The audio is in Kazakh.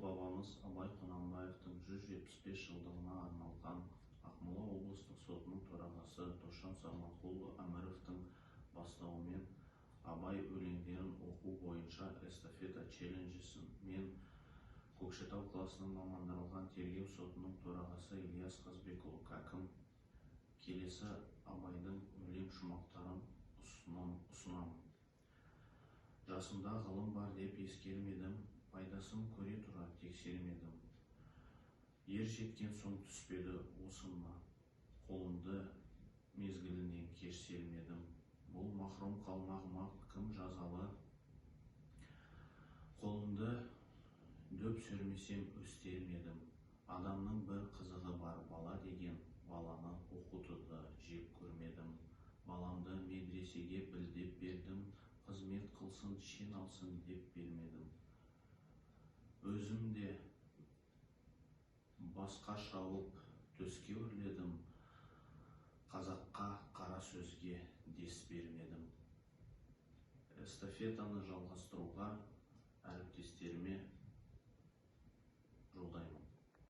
бабамыз Абай Құнанбаевтың 175 жылдығына арналған Ақмола облыстық сотының төрағасы Досжан Сарманқұлұлы Әміровтің бастауымен Абай өлеңдерін оқу бойынша эстафета челленджісін мен Көкшетау қаласының мамандырылған тергеу сотының төрағасы Ильяс Қазбекұлы Кәкім келесі Абайдың өлең шумақтарын ұсынамын. Жасымда ғылым бар деп ескермедім, пайдасын көре тұра тексермедім. Ер жеткен соң түспеді осыма, қолымды мезгілінен кеш сермедім. Бұл махрұм қалмағыма кім жазалы, қолымды дөп сөрмесем өстермедім. Адамның бір қызығы бар, бала деген, баланы оқытуды жек көрмедім. Баламды медресеге білдеп бердім, қызмет қылсын, шен алсын деп бермедім. Өзім де басқа шауып төске өрледім, қазаққа қара сөзге дес бермедім. Эстафетаны жалғастыру